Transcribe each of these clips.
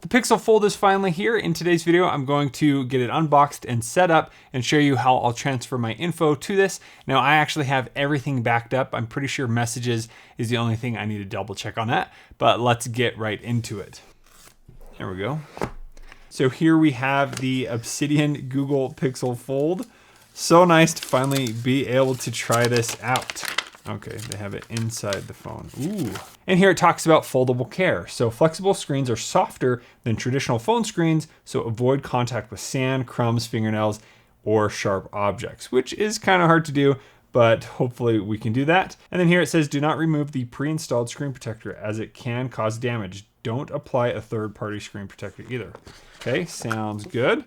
The Pixel Fold is finally here. In today's video, I'm going to get it unboxed and set up and show you how I'll transfer my info to this. Now, I actually have everything backed up. I'm pretty sure messages is the only thing I need to double check on that, but let's get right into it. There we go. So here we have the Obsidian Google Pixel Fold. So nice to finally be able to try this out. Okay, they have it inside the phone. Ooh. And here it talks about foldable care. So flexible screens are softer than traditional phone screens, so avoid contact with sand, crumbs, fingernails, or sharp objects, which is kind of hard to do, but hopefully we can do that. And then here it says, do not remove the pre-installed screen protector as it can cause damage. Don't apply a third-party screen protector either. Okay, sounds good.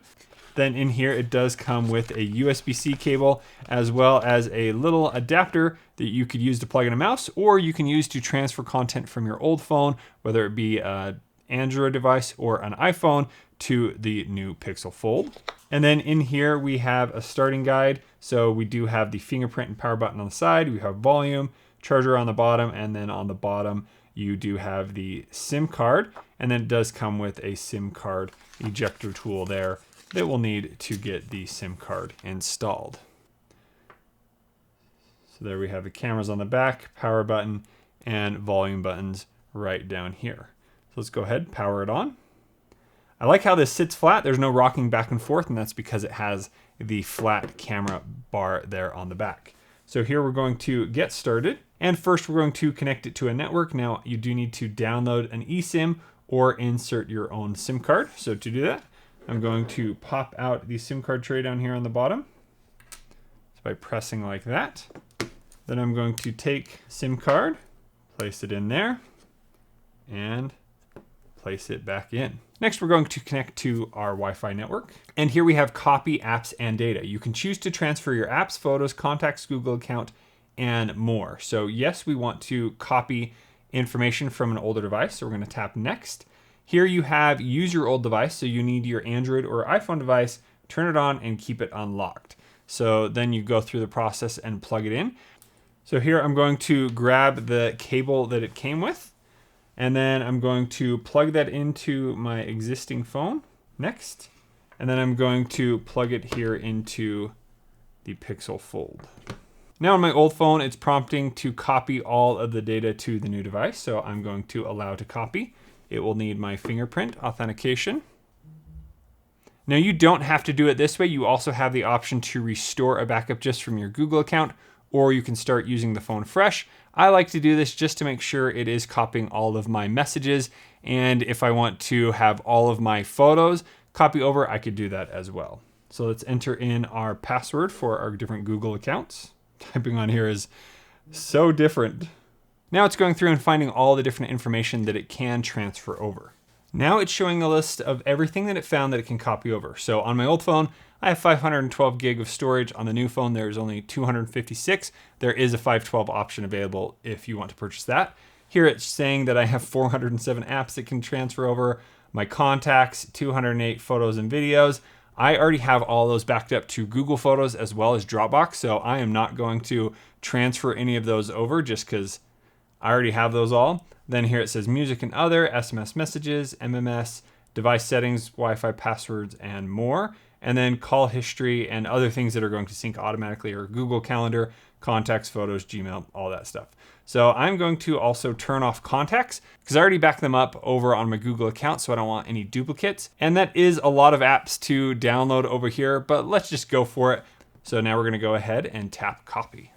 Then in here, it does come with a USB-C cable, as well as a little adapter that you could use to plug in a mouse, or you can use to transfer content from your old phone, whether it be an Android device or an iPhone, to the new Pixel Fold. And then in here, we have a starting guide. So we do have the fingerprint and power button on the side. We have volume, charger on the bottom, and then on the bottom, you do have the SIM card. And then it does come with a SIM card ejector tool there that we'll need to get the SIM card installed. So there we have the cameras on the back, power button, and volume buttons right down here. So let's go ahead, power it on. I like how this sits flat. There's no rocking back and forth, and that's because it has the flat camera bar there on the back. So here we're going to get started. And first we're going to connect it to a network. Now you do need to download an eSIM or insert your own SIM card. So to do that, I'm going to pop out the SIM card tray down here on the bottom. So by pressing like that. Then I'm going to take SIM card, place it in there, and place it back in. Next, we're going to connect to our Wi-Fi network. And here we have copy, apps, and data. You can choose to transfer your apps, photos, contacts, Google account, and more. So yes, we want to copy information from an older device. So we're going to tap next. Here you have use your old device. So you need your Android or iPhone device, turn it on and keep it unlocked. So then you go through the process and plug it in. So here I'm going to grab the cable that it came with, and then I'm going to plug that into my existing phone next. And then I'm going to plug it here into the Pixel Fold. Now on my old phone, it's prompting to copy all of the data to the new device. So I'm going to allow to copy. It will need my fingerprint authentication. Now you don't have to do it this way. You also have the option to restore a backup just from your Google account, or you can start using the phone fresh. I like to do this just to make sure it is copying all of my messages. And if I want to have all of my photos copy over, I could do that as well. So let's enter in our password for our different Google accounts. Typing on here is so different. Now it's going through and finding all the different information that it can transfer over. Now it's showing a list of everything that it found that it can copy over. So on my old phone, I have 512 gig of storage. On the new phone, there's only 256. There is a 512 option available if you want to purchase that. Here it's saying that I have 407 apps that can transfer over, my contacts, 208 photos and videos. I already have all those backed up to Google Photos as well as Dropbox, so I am not going to transfer any of those over just because I already have those all. Then here it says music and other, SMS messages, MMS, device settings, Wi-Fi passwords, and more. And then call history and other things that are going to sync automatically are Google Calendar, contacts, photos, Gmail, all that stuff. So I'm going to also turn off contacts because I already backed them up over on my Google account, so I don't want any duplicates. And that is a lot of apps to download over here, but let's just go for it. So now we're going to go ahead and tap copy.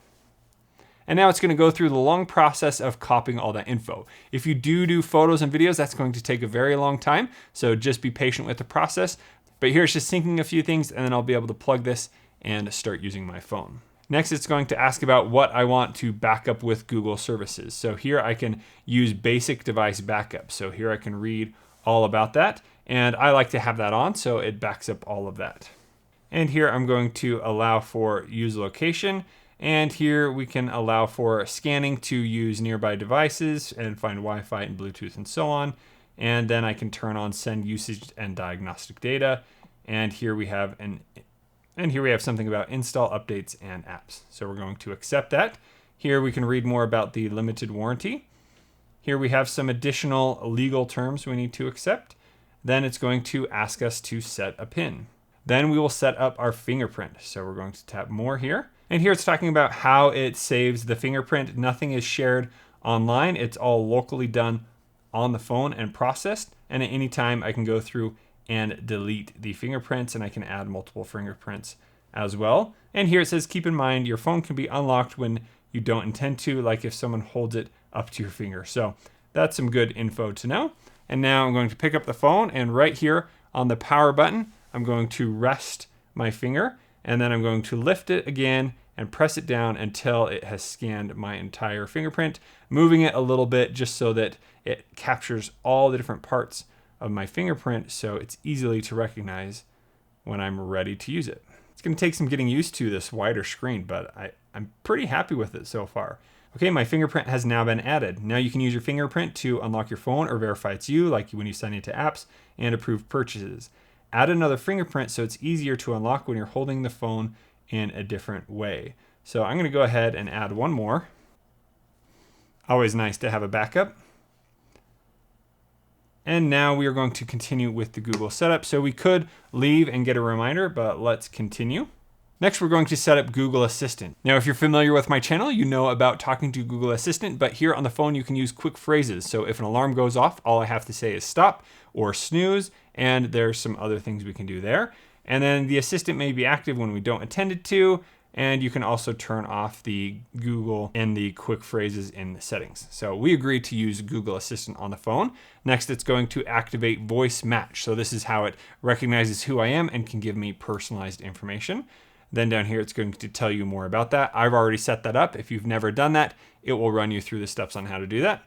And now it's going to go through the long process of copying all that info. If you do photos and videos, that's going to take a very long time. So just be patient with the process. But here it's just syncing a few things, and then I'll be able to plug this and start using my phone. Next, it's going to ask about what I want to back up with Google services. So here I can use basic device backup. So here I can read all about that. And I like to have that on, so it backs up all of that. And here I'm going to allow for use location. And here we can allow for scanning to use nearby devices and find Wi-Fi and Bluetooth and so on. And then I can turn on send usage and diagnostic data. And here we have something about install updates and apps. So we're going to accept that. Here we can read more about the limited warranty. Here we have some additional legal terms we need to accept. Then it's going to ask us to set a PIN. Then we will set up our fingerprint. So we're going to tap more here. And here it's talking about how it saves the fingerprint. Nothing is shared online. It's all locally done on the phone and processed. And at any time I can go through and delete the fingerprints, and I can add multiple fingerprints as well. And here it says, keep in mind your phone can be unlocked when you don't intend to, like if someone holds it up to your finger. So that's some good info to know. And now I'm going to pick up the phone, and right here on the power button, I'm going to rest my finger, and then I'm going to lift it again and press it down until it has scanned my entire fingerprint, moving it a little bit just so that it captures all the different parts of my fingerprint so it's easily to recognize when I'm ready to use it. It's going to take some getting used to this wider screen, but I'm pretty happy with it so far. Okay, my fingerprint has now been added. Now you can use your fingerprint to unlock your phone or verify it's you, like when you sign into apps and approve purchases. Add another fingerprint so it's easier to unlock when you're holding the phone in a different way. So I'm going to go ahead and add one more. Always nice to have a backup. And now we are going to continue with the Google setup. So we could leave and get a reminder, but let's continue. Next, we're going to set up Google Assistant. Now, if you're familiar with my channel, you know about talking to Google Assistant, but here on the phone, you can use quick phrases. So if an alarm goes off, all I have to say is stop or snooze, and there's some other things we can do there. And then the assistant may be active when we don't intend it to, and you can also turn off the Google and the quick phrases in the settings. So we agreed to use Google Assistant on the phone. Next, it's going to activate voice match. So this is how it recognizes who I am and can give me personalized information. Then down here, it's going to tell you more about that. I've already set that up. If you've never done that, it will run you through the steps on how to do that.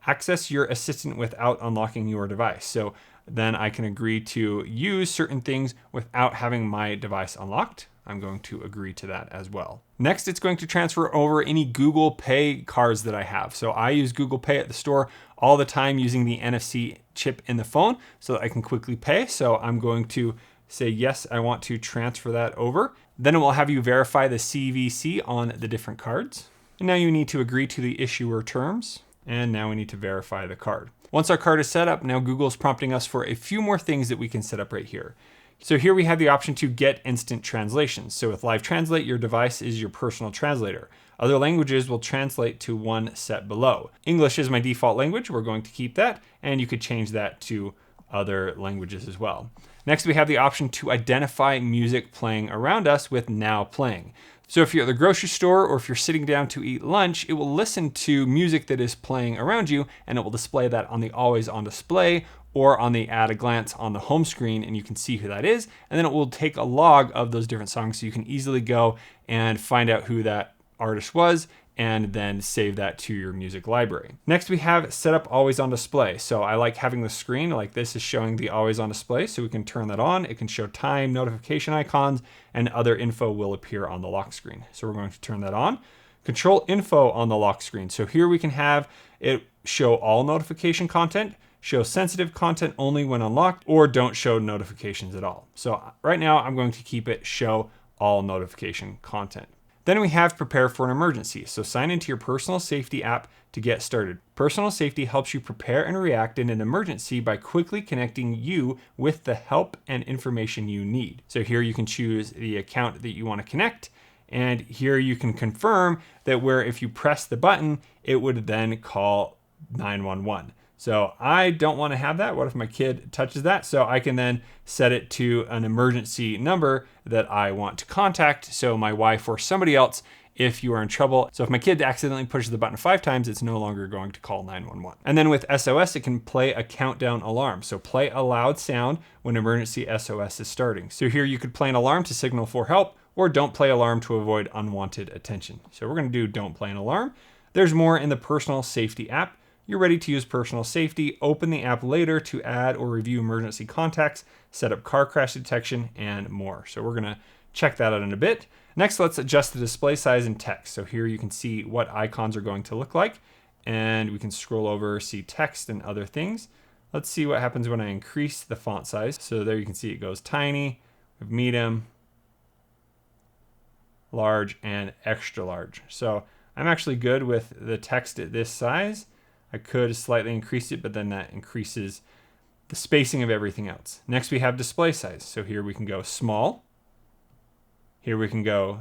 Access your assistant without unlocking your device. So then I can agree to use certain things without having my device unlocked. I'm going to agree to that as well. Next, it's going to transfer over any Google Pay cards that I have. So I use Google Pay at the store all the time using the NFC chip in the phone so that I can quickly pay. So I'm going to say, yes, I want to transfer that over. Then it will have you verify the CVC on the different cards. And now you need to agree to the issuer terms. And now we need to verify the card. Once our card is set up, now Google's prompting us for a few more things that we can set up right here. So here we have the option to get instant translations. So with Live Translate, your device is your personal translator. Other languages will translate to one set below. English is my default language. We're going to keep that, and you could change that to other languages as well. Next, we have the option to identify music playing around us with Now Playing. So if you're at the grocery store or if you're sitting down to eat lunch, it will listen to music that is playing around you, and it will display that on the Always On display or on the at a glance on the home screen, and you can see who that is. And then it will take a log of those different songs so you can easily go and find out who that artist was and then save that to your music library. Next, we have set up Always On display. So I like having the screen like this is showing the Always On display, so we can turn that on. It can show time, notification icons, and other info will appear on the lock screen. So we're going to turn that on. Control info on the lock screen. So here we can have it show all notification content, show sensitive content only when unlocked, or don't show notifications at all. So right now I'm going to keep it show all notification content. Then we have prepare for an emergency. So sign into your personal safety app to get started. Personal safety helps you prepare and react in an emergency by quickly connecting you with the help and information you need. So here you can choose the account that you want to connect. And here you can confirm that where if you press the button, it would then call 911. So I don't want to have that. What if my kid touches that? So I can then set it to an emergency number that I want to contact. So my wife or somebody else, if you are in trouble. So if my kid accidentally pushes the button 5 times, it's no longer going to call 911. And then with SOS, it can play a countdown alarm. So play a loud sound when emergency SOS is starting. So here you could play an alarm to signal for help, or don't play alarm to avoid unwanted attention. So we're going to do don't play an alarm. There's more in the personal safety app. You're ready to use personal safety. Open the app later to add or review emergency contacts, set up car crash detection, and more. So we're going to check that out in a bit. Next, let's adjust the display size and text. So here you can see what icons are going to look like, and we can scroll over, see text and other things. Let's see what happens when I increase the font size. So there you can see it goes tiny, medium, large, and extra large. So I'm actually good with the text at this size. I could slightly increase it, but then that increases the spacing of everything else. Next we have display size. So here we can go small. Here we can go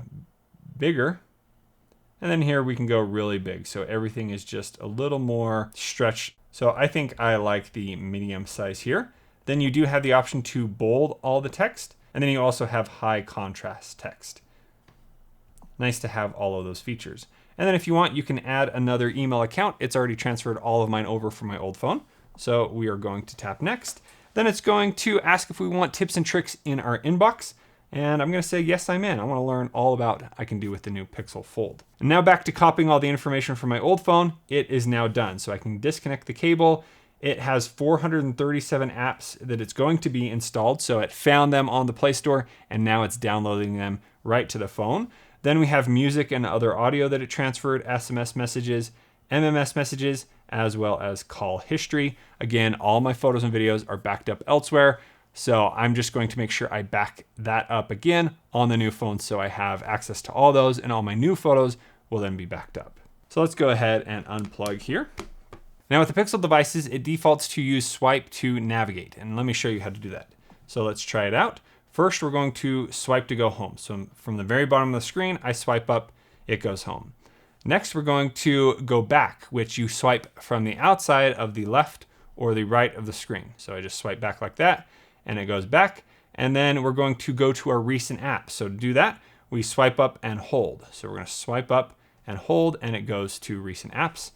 bigger. And then here we can go really big. So everything is just a little more stretched. So I think I like the medium size here. Then you do have the option to bold all the text. And then you also have high contrast text. Nice to have all of those features. And then if you want, you can add another email account. It's already transferred all of mine over from my old phone. So we are going to tap next. Then it's going to ask if we want tips and tricks in our inbox. And I'm going to say, yes, I'm in. I want to learn all about what I can do with the new Pixel Fold. And now back to copying all the information from my old phone. It is now done. So I can disconnect the cable. It has 437 apps that it's going to be installed. So it found them on the Play Store and now it's downloading them right to the phone. Then we have music and other audio that it transferred, SMS messages, MMS messages, as well as call history. Again, all my photos and videos are backed up elsewhere. So I'm just going to make sure I back that up again on the new phone so I have access to all those and all my new photos will then be backed up. So let's go ahead and unplug here. Now with the Pixel devices, it defaults to use swipe to navigate. And let me show you how to do that. So let's try it out. First, we're going to swipe to go home. So from the very bottom of the screen, I swipe up, it goes home. Next, we're going to go back, which you swipe from the outside of the left or the right of the screen. So I just swipe back like that and it goes back. And then we're going to go to our recent apps. So to do that, we swipe up and hold. So we're going to swipe up and hold and it goes to recent apps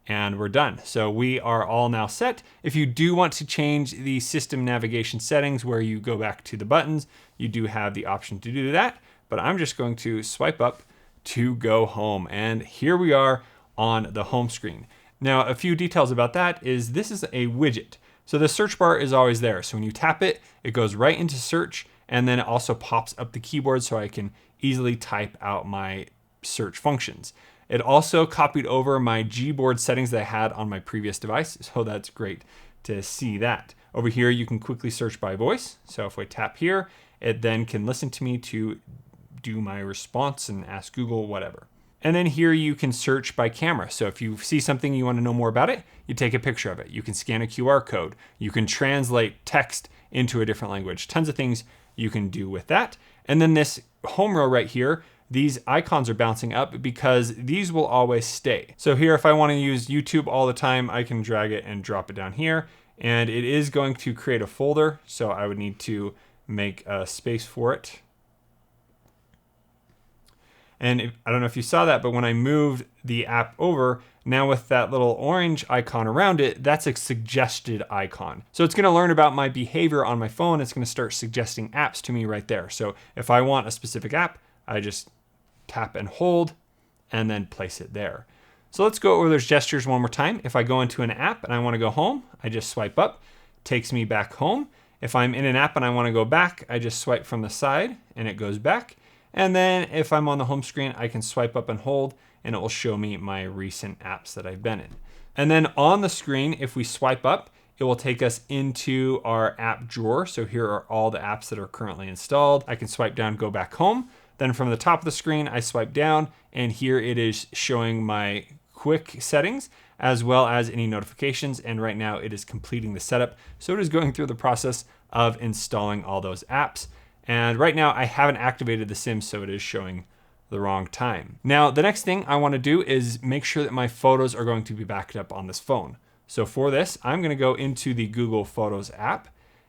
and we're done. So we are all now set. If you do want to change the system navigation settings where you go back to the buttons, you do have the option to do that. But I'm just going to swipe up to go home. And here we are on the home screen. Now, a few details about that is this is a widget. So the search bar is always there. So when you tap it, it goes right into search and then it also pops up the keyboard so I can easily type out my search functions. It also copied over my Gboard settings that I had on my previous device. So that's great to see that. Over here, you can quickly search by voice. So if I tap here, it then can listen to me to do my response and ask Google, whatever. And then here you can search by camera. So if you see something you want to know more about it, you take a picture of it. You can scan a QR code. You can translate text into a different language. Tons of things you can do with that. And then this home row right here, these icons are bouncing up because these will always stay. So here, if I want to use YouTube all the time, I can drag it and drop it down here. And it is going to create a folder. So I would need to make a space for it. And I don't know if you saw that, but when I moved the app over, now with that little orange icon around it, that's a suggested icon. So it's going to learn about my behavior on my phone. It's going to start suggesting apps to me right there. So if I want a specific app, I just tap and hold and then place it there. So let's go over those gestures one more time. If I go into an app and I want to go home, I just swipe up, takes me back home. If I'm in an app and I want to go back, I just swipe from the side and it goes back. And then if I'm on the home screen, I can swipe up and hold and it will show me my recent apps that I've been in. And then on the screen, if we swipe up, it will take us into our app drawer. So here are all the apps that are currently installed. I can swipe down, go back home. Then from the top of the screen, I swipe down and here it is showing my quick settings as well as any notifications. And right now it is completing the setup. So it is going through the process of installing all those apps. And right now I haven't activated the sim, so it is showing the wrong time. Now, the next thing I want to do is make sure that my photos are going to be backed up on this phone. So for this, I'm going to go into the Google Photos app,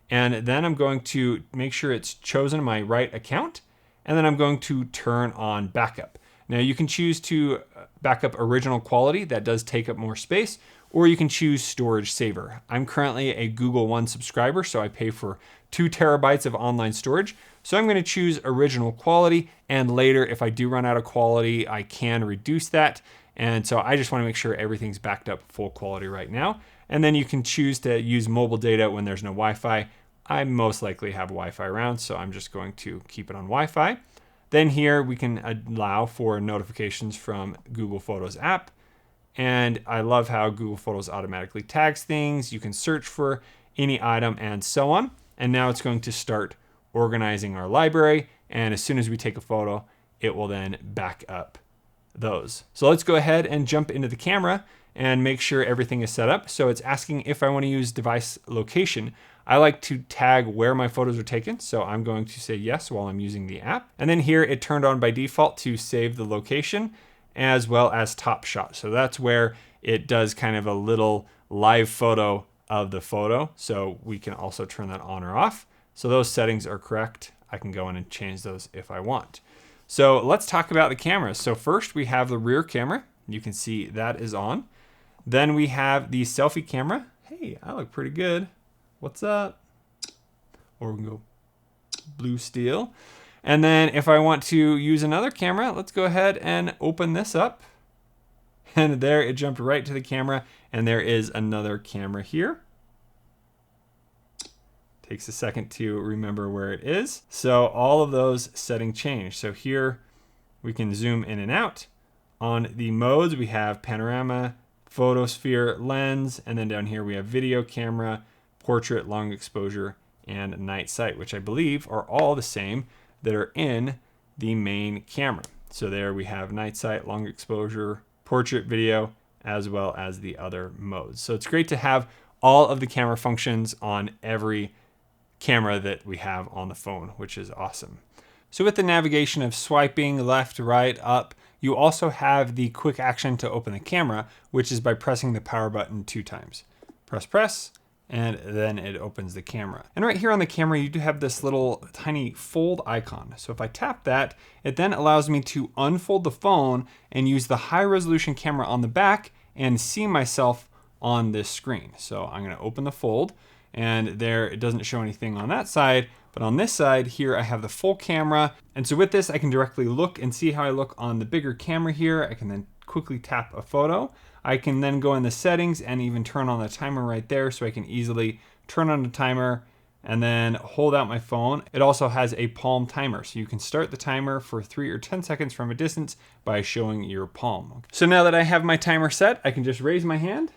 and then I'm going to make sure it's chosen my right account, and then I'm going to turn on backup. Now you can choose to back up original quality, that does take up more space, or you can choose storage saver. I'm currently a Google One subscriber, so I pay for 2 terabytes of online storage. So I'm going to choose original quality, and later if I do run out of quality, I can reduce that. And so I just want to make sure everything's backed up full quality right now. And then you can choose to use mobile data when there's no Wi-Fi. I most likely have Wi-Fi around, so I'm just going to keep it on Wi-Fi. Then here we can allow for notifications from Google Photos app. And I love how Google Photos automatically tags things. You can search for any item and so on. And now it's going to start organizing our library. And as soon as we take a photo, it will then back up those. So let's go ahead and jump into the camera and make sure everything is set up. So it's asking if I want to use device location. I like to tag where my photos are taken, so I'm going to say yes while I'm using the app. And then here it turned on by default to save the location as well as top shot. So that's where it does kind of a little live photo of the photo. So we can also turn that on or off. So those settings are correct. I can go in and change those if I want. So let's talk about the cameras. So first we have the rear camera. You can see that is on. Then we have the selfie camera. Hey, I look pretty good. What's up? Or we can go blue steel. And then if I want to use another camera, let's go ahead and open this up. And there it jumped right to the camera. And there is another camera here. Takes a second to remember where it is. So all of those settings change. So here we can zoom in and out. On the modes, we have panorama, photosphere, lens, and then down here we have video camera, portrait, long exposure, and night sight, which I believe are all the same that are in the main camera. So there we have night sight, long exposure, portrait, video, as well as the other modes. So it's great to have all of the camera functions on every camera that we have on the phone, which is awesome. So with the navigation of swiping left, right, up, you also have the quick action to open the camera, which is by pressing the power button 2 times. Press, and then it opens the camera. And right here on the camera, you do have this little tiny fold icon. So if I tap that, it then allows me to unfold the phone and use the high resolution camera on the back and see myself on this screen. So I'm gonna open the fold, and there it doesn't show anything on that side, but on this side here I have the full camera. And so with this I can directly look and see how I look on the bigger camera here. I can then quickly tap a photo. I can then go in the settings and even turn on the timer right there, so I can easily turn on the timer and then hold out my phone. It also has a palm timer, so you can start the timer for 3 or 10 seconds from a distance by showing your palm. So now that I have my timer set, I can just raise my hand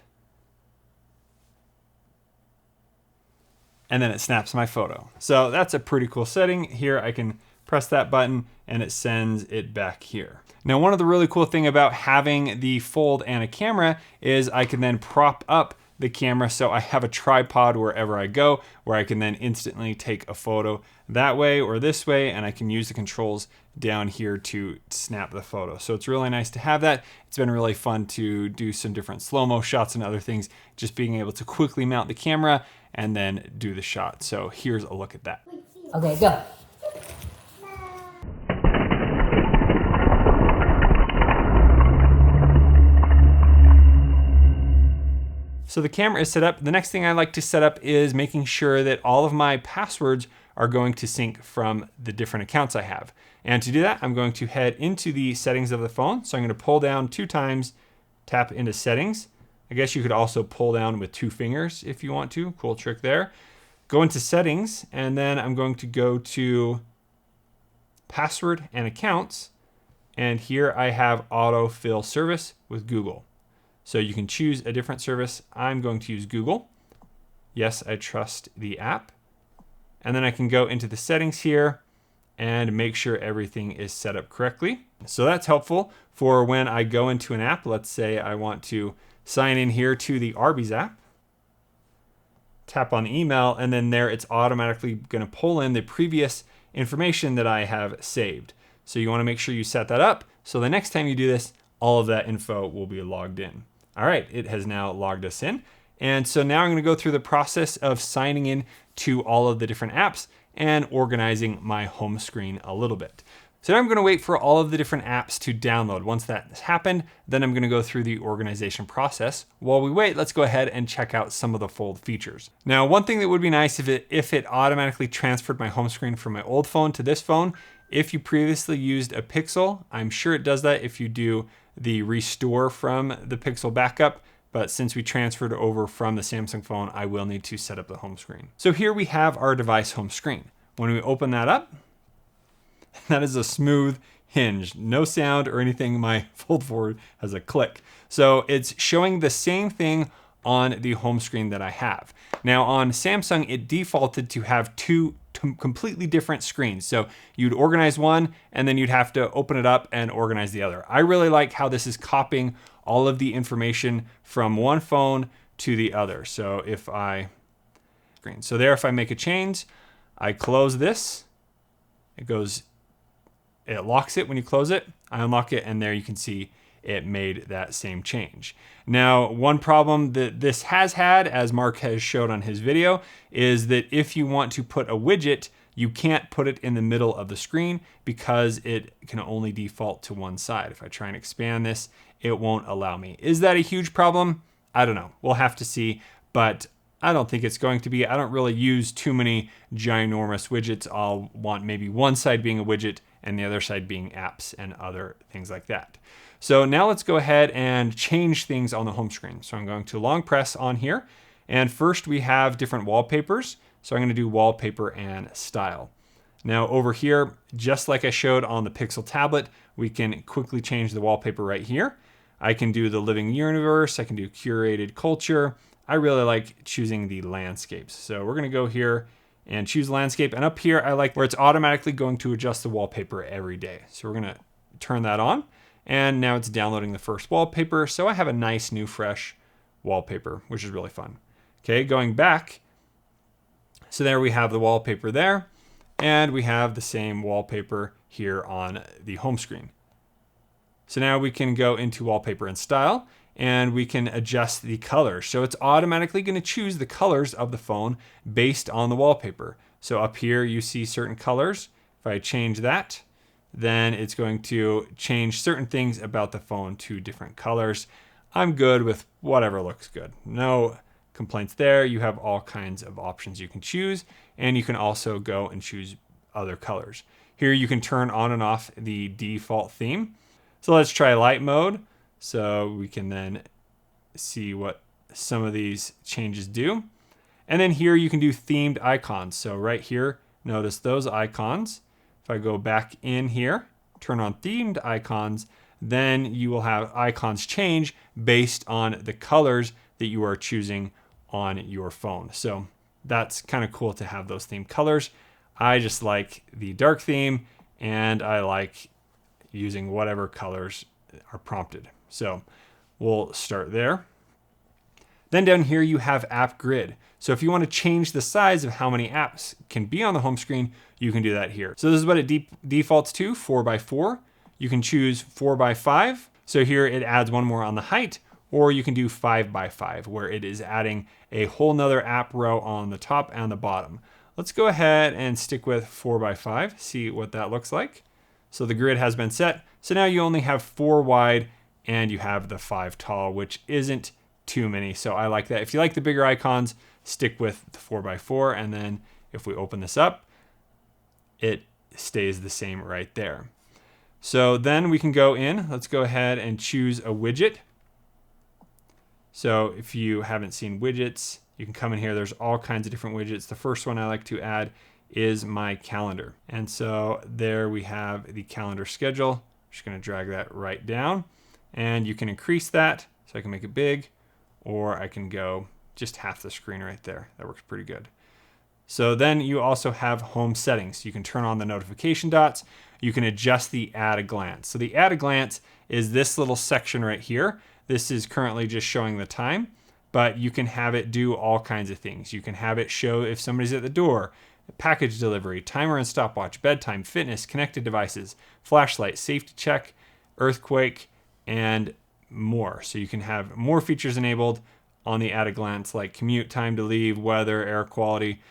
and then it snaps my photo. So that's a pretty cool setting. Here I can press that button and it sends it back here. Now, one of the really cool thing about having the fold and a camera is I can then prop up the camera so I have a tripod wherever I go, where I can then instantly take a photo that way or this way, and I can use the controls down here to snap the photo. So it's really nice to have that. It's been really fun to do some different slow-mo shots and other things, just being able to quickly mount the camera and then do the shot. So here's a look at that. Okay, go. So the camera is set up. The next thing I like to set up is making sure that all of my passwords are going to sync from the different accounts I have. And to do that, I'm going to head into the settings of the phone. So I'm going to pull down 2 times, tap into settings. I guess you could also pull down with 2 fingers if you want to. Cool trick there. Go into settings, and then I'm going to go to password and accounts. And here I have autofill service with Google. So you can choose a different service. I'm going to use Google. Yes, I trust the app. And then I can go into the settings here and make sure everything is set up correctly. So that's helpful for when I go into an app. Let's say I want to sign in here to the Arby's app. Tap on email, and then there it's automatically going to pull in the previous information that I have saved. So you want to make sure you set that up, so the next time you do this, all of that info will be logged in. All right, it has now logged us in. And so now I'm going to go through the process of signing in to all of the different apps and organizing my home screen a little bit. So now I'm going to wait for all of the different apps to download. Once that has happened, then I'm going to go through the organization process. While we wait, let's go ahead and check out some of the fold features. Now, one thing that would be nice if it automatically transferred my home screen from my old phone to this phone. If you previously used a Pixel, I'm sure it does that if you do the restore from the Pixel backup. But since we transferred over from the Samsung phone, I will need to set up the home screen. So here we have our device home screen. When we open that up, that is a smooth hinge, no sound or anything. My fold forward has a click. So it's showing the same thing on the home screen that I have. Now on Samsung, it defaulted to have 2 completely different screens. So you'd organize one and then you'd have to open it up and organize the other. I really like how this is copying all of the information from one phone to the other. So if I screen. So there, if I make a change, I close this, it locks it when you close it. I unlock it, and there you can see it made that same change. Now, one problem that this has had, as Mark has showed on his video, is that if you want to put a widget, you can't put it in the middle of the screen because it can only default to one side. If I try and expand this, it won't allow me. Is that a huge problem? I don't know. We'll have to see, but I don't think it's going to be. I don't really use too many ginormous widgets. I'll want maybe one side being a widget and the other side being apps and other things like that. So now let's go ahead and change things on the home screen. So I'm going to long press on here. And first we have different wallpapers. So I'm going to do wallpaper and style. Now over here, just like I showed on the Pixel tablet, we can quickly change the wallpaper right here. I can do the living universe. I can do curated culture. I really like choosing the landscapes. So we're going to go here and choose landscape. And up here, I like where it's automatically going to adjust the wallpaper every day. So we're going to turn that on. And now it's downloading the first wallpaper. So I have a nice new fresh wallpaper, which is really fun. Okay, going back. So there we have the wallpaper there. And we have the same wallpaper here on the home screen. So now we can go into wallpaper and style, and we can adjust the colors. So it's automatically going to choose the colors of the phone based on the wallpaper. So up here you see certain colors. If I change that, then it's going to change certain things about the phone to different colors. I'm good with whatever looks good. No complaints there. You have all kinds of options you can choose, and you can also go and choose other colors. Here you can turn on and off the default theme. So let's try light mode so we can then see what some of these changes do. And then here you can do themed icons. So right here, notice those icons. If I go back in here, turn on themed icons, then you will have icons change based on the colors that you are choosing on your phone. So that's kind of cool to have those themed colors. I just like the dark theme, and I like using whatever colors are prompted. So we'll start there. Then down here you have app grid. So if you want to change the size of how many apps can be on the home screen, you can do that here. So this is what it defaults to, 4x4. You can choose 4x5. So here it adds one more on the height, or you can do 5x5, where it is adding a whole nother app row on the top and the bottom. Let's go ahead and stick with 4x5, see what that looks like. So the grid has been set. So now you only have 4 wide and you have the 5 tall, which isn't too many. So I like that. If you like the bigger icons, stick with the 4x4. And then if we open this up, it stays the same right there. So then we can go in. Let's go ahead and choose a widget. So if you haven't seen widgets, you can come in here. There's all kinds of different widgets. The first one I like to add is my calendar. And so there we have the calendar schedule. I'm just going to drag that right down, and you can increase that. So I can make it big, or I can go just half the screen right there. That works pretty good. So then you also have home settings. You can turn on the notification dots. You can adjust the at a glance. So the at a glance is this little section right here. This is currently just showing the time, but you can have it do all kinds of things. You can have it show if somebody's at the door, package delivery, timer and stopwatch, bedtime, fitness, connected devices, flashlight, safety check, earthquake, and more. So you can have more features enabled on the at a glance, like commute time to leave, weather, air quality,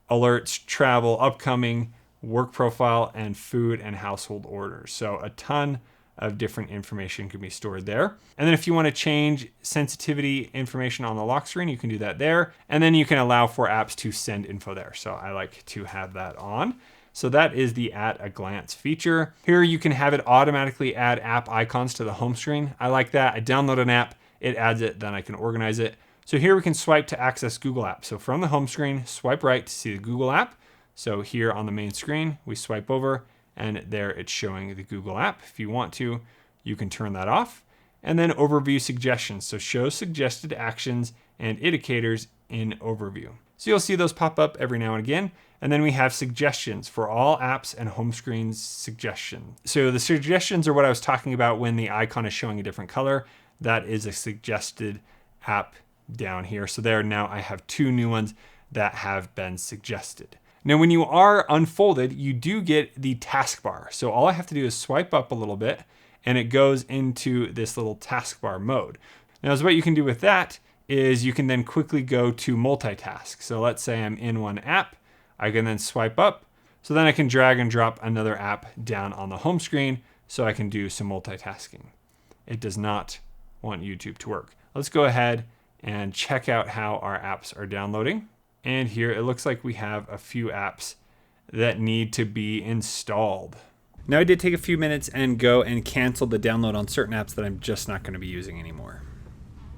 alerts, travel, upcoming, work profile, and food and household orders. So a ton of different information can be stored there. And then if you want to change sensitivity information on the lock screen, you can do that there. And then you can allow for apps to send info there. So I like to have that on. So that is the at a glance feature. Here you can have it automatically add app icons to the home screen. I like that. I download an app, it adds it, then I can organize it. So here we can swipe to access Google Apps. So from the home screen, swipe right to see the Google app. So here on the main screen, we swipe over, and there it's showing the Google app. If you want to, you can turn that off. And then overview suggestions. So show suggested actions and indicators in overview. So you'll see those pop up every now and again. And then we have suggestions for all apps and home screens suggestions. So the suggestions are what I was talking about when the icon is showing a different color. That is a suggested app down here. So there now I have 2 new ones that have been suggested. Now, when you are unfolded, you do get the taskbar. So all I have to do is swipe up a little bit and it goes into this little taskbar mode. Now, so what you can do with that is you can then quickly go to multitask. So let's say I'm in one app, I can then swipe up. So then I can drag and drop another app down on the home screen so I can do some multitasking. It does not want YouTube to work. Let's go ahead and check out how our apps are downloading. And here it looks like we have a few apps that need to be installed. Now I did take a few minutes and go and cancel the download on certain apps that I'm just not going to be using anymore.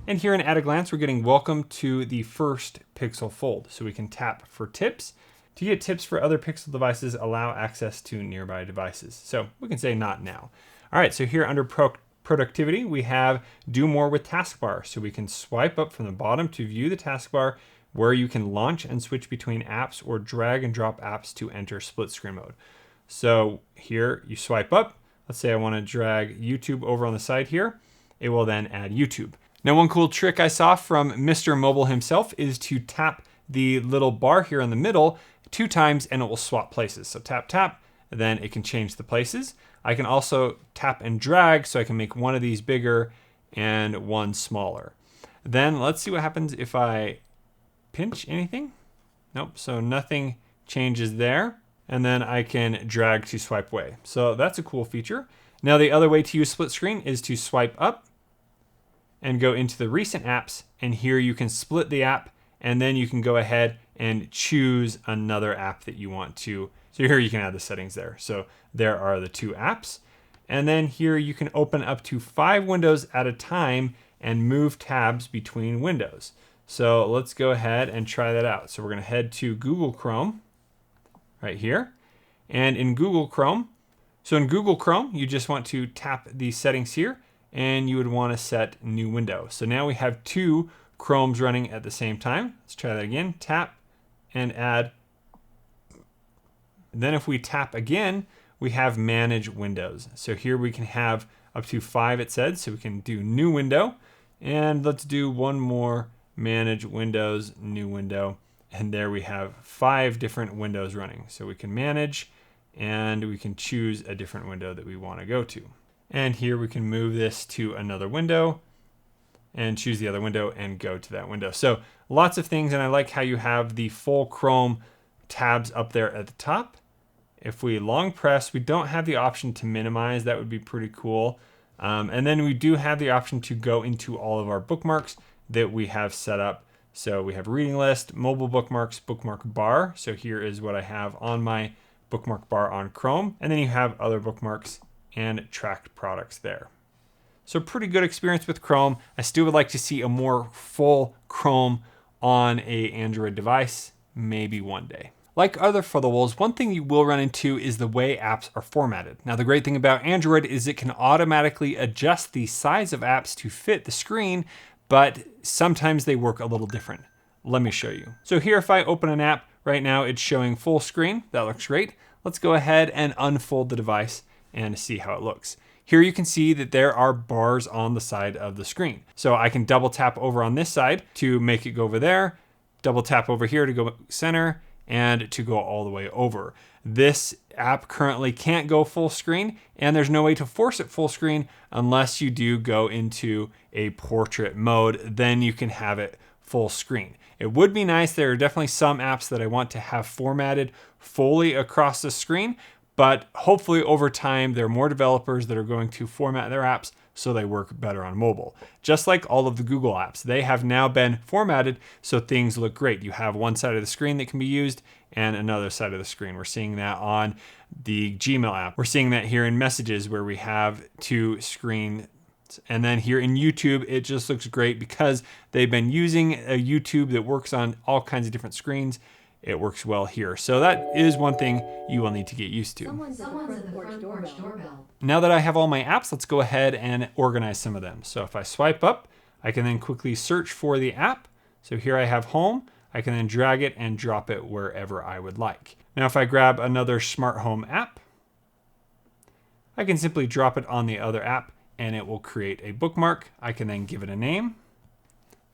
And here in At a Glance, we're getting welcome to the first Pixel Fold. So we can tap for tips. To get tips for other Pixel devices, allow access to nearby devices. So we can say not now. All right, so here under productivity, we have do more with taskbar. So we can swipe up from the bottom to view the taskbar where you can launch and switch between apps or drag and drop apps to enter split screen mode. So here you swipe up. Let's say I want to drag YouTube over on the side here. It will then add YouTube. Now, one cool trick I saw from Mr. Mobile himself is to tap the little bar here in the middle 2 times and it will swap places. So tap, tap, then it can change the places. I can also tap and drag so I can make one of these bigger and one smaller. Then let's see what happens if I pinch anything. Nope, so nothing changes there. And then I can drag to swipe away. So that's a cool feature. Now the other way to use split screen is to swipe up and go into the recent apps. And here you can split the app and then you can go ahead and choose another app that you want to. So here you can add the settings there. So there are the 2 apps. And then here you can open up to 5 windows at a time and move tabs between windows. So let's go ahead and try that out. So we're going to head to Google Chrome right here. And in Google Chrome, you just want to tap the settings here and you would want to set new window. So now we have 2 Chromes running at the same time. Let's try that again. Tap and add. Then if we tap again, we have manage windows. So here we can have up to 5, it said. So we can do new window. And let's do one more, manage windows, new window. And there we have 5 different windows running. So we can manage and we can choose a different window that we want to go to. And here we can move this to another window and choose the other window and go to that window. So lots of things, and I like how you have the full Chrome tabs up there at the top. If we long press, we don't have the option to minimize. That would be pretty cool. And then we do have the option to go into all of our bookmarks that we have set up. So we have reading list, mobile bookmarks, bookmark bar. So here is what I have on my bookmark bar on Chrome. And then you have other bookmarks and tracked products there. So pretty good experience with Chrome. I still would like to see a more full Chrome on a Android device, maybe one day. Like other foldables, one thing you will run into is the way apps are formatted. Now, the great thing about Android is it can automatically adjust the size of apps to fit the screen, but sometimes they work a little different. Let me show you. So here, if I open an app right now, it's showing full screen. That looks great. Let's go ahead and unfold the device and see how it looks. Here you can see that there are bars on the side of the screen. So I can double tap over on this side to make it go over there, double tap over here to go center, and to go all the way over. This app currently can't go full screen, and there's no way to force it full screen unless you do go into a portrait mode. Then you can have it full screen. It would be nice. There are definitely some apps that I want to have formatted fully across the screen, but hopefully over time, there are more developers that are going to format their apps so they work better on mobile. Just like all of the Google apps, they have now been formatted so things look great. You have one side of the screen that can be used and another side of the screen. We're seeing that on the Gmail app. We're seeing that here in Messages where we have 2 screens. And then here in YouTube, it just looks great because they've been using a YouTube that works on all kinds of different screens. It works well here. So that is one thing you will need to get used to. Someone's at the front porch doorbell. Now that I have all my apps, let's go ahead and organize some of them. So if I swipe up, I can then quickly search for the app. So here I have home. I can then drag it and drop it wherever I would like. Now if I grab another smart home app, I can simply drop it on the other app and it will create a bookmark. I can then give it a name.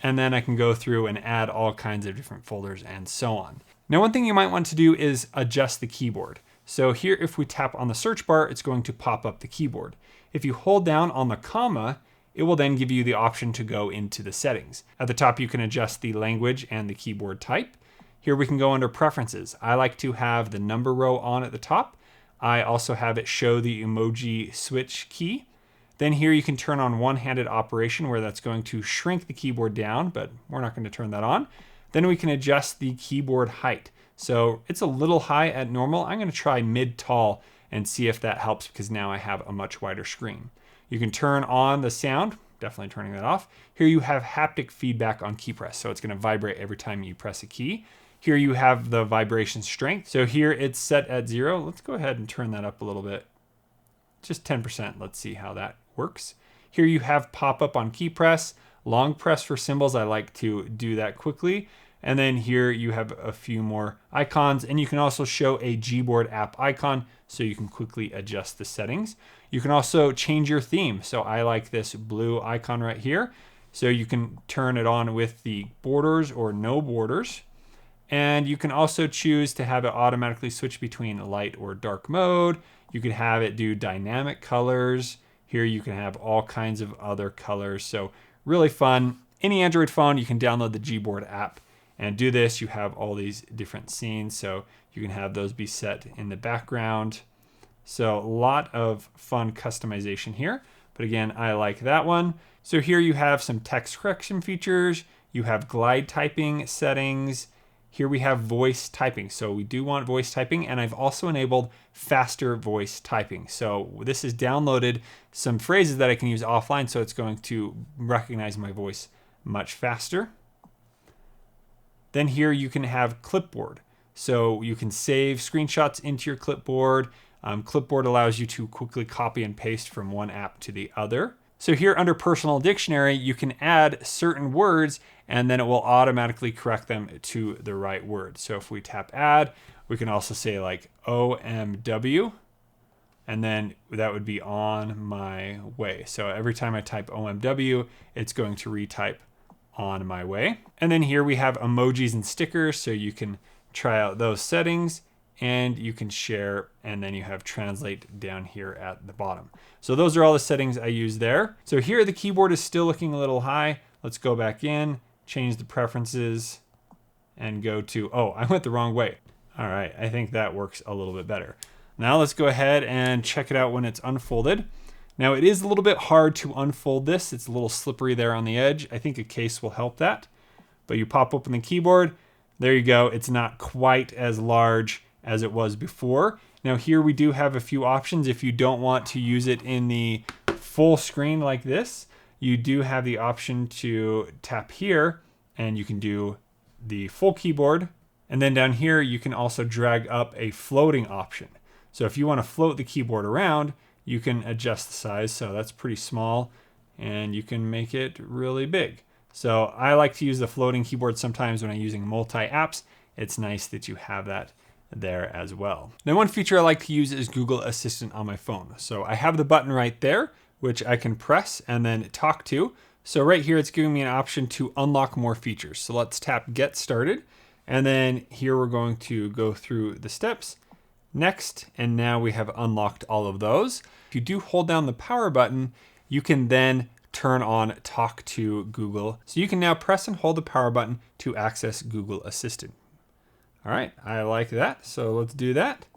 And then I can go through and add all kinds of different folders and so on. Now, one thing you might want to do is adjust the keyboard. So here, if we tap on the search bar, it's going to pop up the keyboard. If you hold down on the comma, it will then give you the option to go into the settings. At the top, you can adjust the language and the keyboard type. Here we can go under preferences. I like to have the number row on at the top. I also have it show the emoji switch key. Then here you can turn on one-handed operation where that's going to shrink the keyboard down, but we're not going to turn that on. Then we can adjust the keyboard height. So it's a little high at normal. I'm going to try mid-tall and see if that helps because now I have a much wider screen. You can turn on the sound, definitely turning that off. Here you have haptic feedback on key press, so it's going to vibrate every time you press a key. Here you have the vibration strength. So here it's set at 0. Let's go ahead and turn that up a little bit. Just 10%. Let's see how that works. Here you have pop-up on key press, long press for symbols. I like to do that quickly. And then here you have a few more icons, and you can also show a Gboard app icon so you can quickly adjust the settings. You can also change your theme. So I like this blue icon right here. So you can turn it on with the borders or no borders. And you can also choose to have it automatically switch between light or dark mode. You can have it do dynamic colors. Here you can have all kinds of other colors. So really fun. Any Android phone, you can download the Gboard app and do this. You have all these different scenes. So you can have those be set in the background. So a lot of fun customization here. But again, I like that one. So here you have some text correction features. You have glide typing settings. Here we have voice typing. So we do want voice typing, and I've also enabled faster voice typing. So this has downloaded some phrases that I can use offline, so it's going to recognize my voice much faster. Then here you can have clipboard. So you can save screenshots into your clipboard. Clipboard allows you to quickly copy and paste from one app to the other. So here under personal dictionary, you can add certain words and then it will automatically correct them to the right word. So if we tap add, we can also say like OMW, and then that would be on my way. So every time I type OMW, it's going to retype on my way. And then here we have emojis and stickers. So you can try out those settings and you can share, and then you have translate down here at the bottom. So those are all the settings I use there. So here the keyboard is still looking a little high. Let's go back in, change the preferences and go to, oh, I went the wrong way. All right, I think that works a little bit better. Now let's go ahead and check it out when it's unfolded. Now it is a little bit hard to unfold this. It's a little slippery there on the edge. I think a case will help that. But you pop open the keyboard, there you go. It's not quite as large as it was before. Now here we do have a few options. If you don't want to use it in the full screen like this, you do have the option to tap here and you can do the full keyboard. And then down here, you can also drag up a floating option. So if you want to float the keyboard around, you can adjust the size. So that's pretty small and you can make it really big. So I like to use the floating keyboard sometimes when I'm using multi-apps. It's nice that you have that there as well. Now one feature I like to use is Google Assistant on my phone. So I have the button right there, which I can press and then talk to. So right here, it's giving me an option to unlock more features. So let's tap Get Started. And then here we're going to go through the steps. Next, and now we have unlocked all of those. If you do hold down the power button, you can then turn on Talk to Google. So you can now press and hold the power button to access Google Assistant. All right, I like that. So let's do that.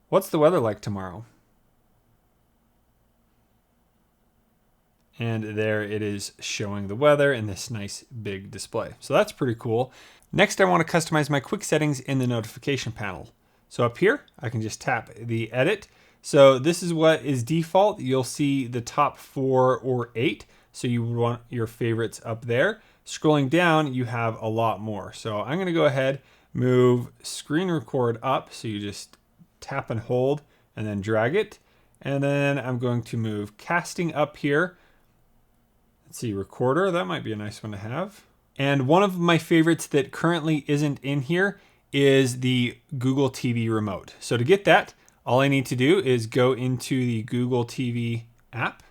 What's the weather like tomorrow? And there it is showing the weather in this nice big display. So that's pretty cool. Next, I want to customize my quick settings in the notification panel. So up here, I can just tap the edit. So this is what is default. You'll see the top 4 or 8. So you would want your favorites up there. Scrolling down, you have a lot more. So I'm going to go ahead, move screen record up. So you just tap and hold and then drag it. And then I'm going to move casting up here. Let's see, recorder, that might be a nice one to have. And one of my favorites that currently isn't in here is the Google TV remote. So to get that, all I need to do is go into the Google TV app.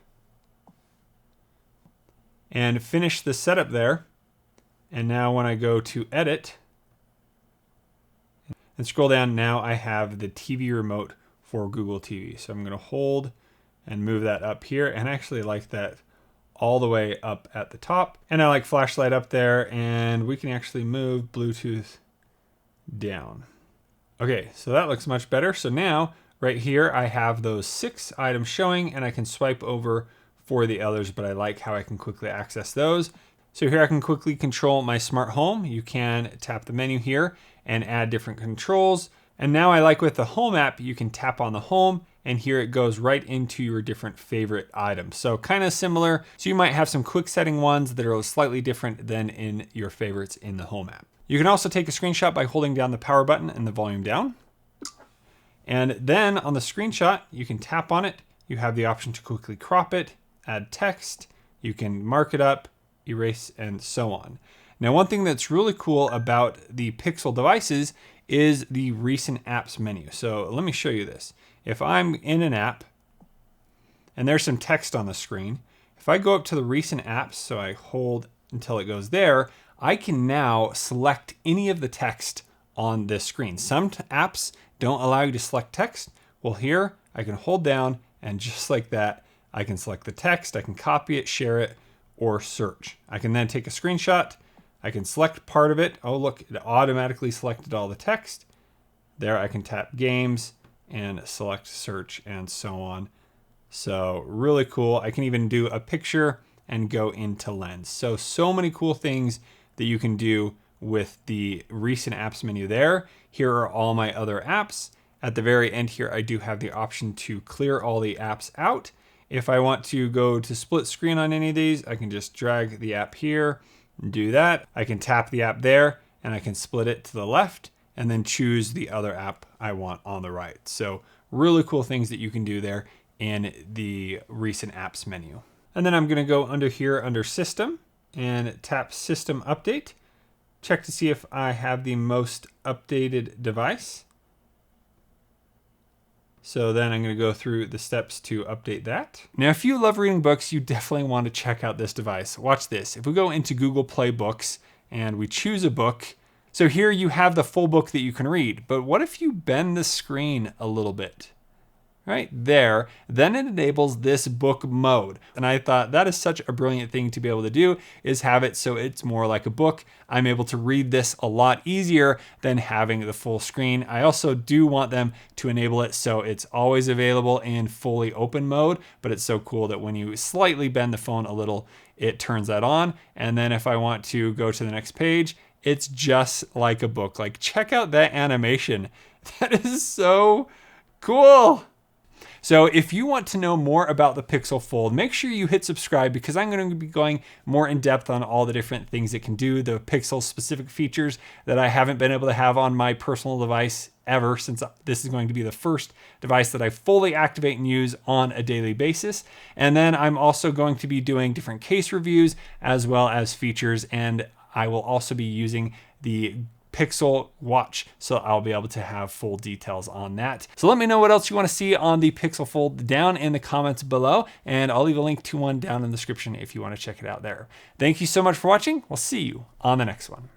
and finish the setup there. And now when I go to edit and scroll down, now I have the TV remote for Google TV. So I'm going to hold and move that up here. And I actually like that all the way up at the top. And I like flashlight up there, and we can actually move Bluetooth down. Okay, so that looks much better. So now right here, I have those 6 items showing, and I can swipe over for the others, but I like how I can quickly access those. So here I can quickly control my smart home. You can tap the menu here and add different controls. And now I like with the home app, you can tap on the home, and here it goes right into your different favorite items. So kind of similar. So you might have some quick setting ones that are slightly different than in your favorites in the home app. You can also take a screenshot by holding down the power button and the volume down. And then on the screenshot, you can tap on it. You have the option to quickly crop it, add text, you can mark it up, erase, and so on. Now, one thing that's really cool about the Pixel devices is the recent apps menu. So let me show you this. If I'm in an app and there's some text on the screen, if I go up to the recent apps, so I hold until it goes there, I can now select any of the text on this screen. Some apps don't allow you to select text. Well, here I can hold down, and just like that, I can select the text, I can copy it, share it, or search. I can then take a screenshot. I can select part of it. Oh, look, it automatically selected all the text. There I can tap games and select search and so on. So really cool. I can even do a picture and go into lens. So many cool things that you can do with the recent apps menu there. Here are all my other apps. At the very end here, I do have the option to clear all the apps out. If I want to go to split screen on any of these, I can just drag the app here and do that. I can tap the app there and I can split it to the left and then choose the other app I want on the right. So really cool things that you can do there in the recent apps menu. And then I'm gonna go under here under system and tap system update. Check to see if I have the most updated device. So then I'm going to go through the steps to update that. Now, if you love reading books, you definitely want to check out this device. Watch this. If we go into Google Play Books and we choose a book, so here you have the full book that you can read. But what if you bend the screen a little bit? Right there, then it enables this book mode. And I thought that is such a brilliant thing to be able to do, is have it so it's more like a book. I'm able to read this a lot easier than having the full screen. I also do want them to enable it so it's always available in fully open mode, but it's so cool that when you slightly bend the phone a little, it turns that on. And then if I want to go to the next page, it's just like a book. Like, check out that animation. That is so cool. So if you want to know more about the Pixel Fold, make sure you hit subscribe, because I'm going to be going more in depth on all the different things it can do, the Pixel specific features that I haven't been able to have on my personal device ever, since this is going to be the first device that I fully activate and use on a daily basis. And then I'm also going to be doing different case reviews as well as features, and I will also be using the Pixel Watch, so I'll be able to have full details on that. So let me know what else you want to see on the Pixel Fold down in the comments below, and I'll leave a link to one down in the description if you want to check it out there. Thank you so much for watching. We'll see you on the next one.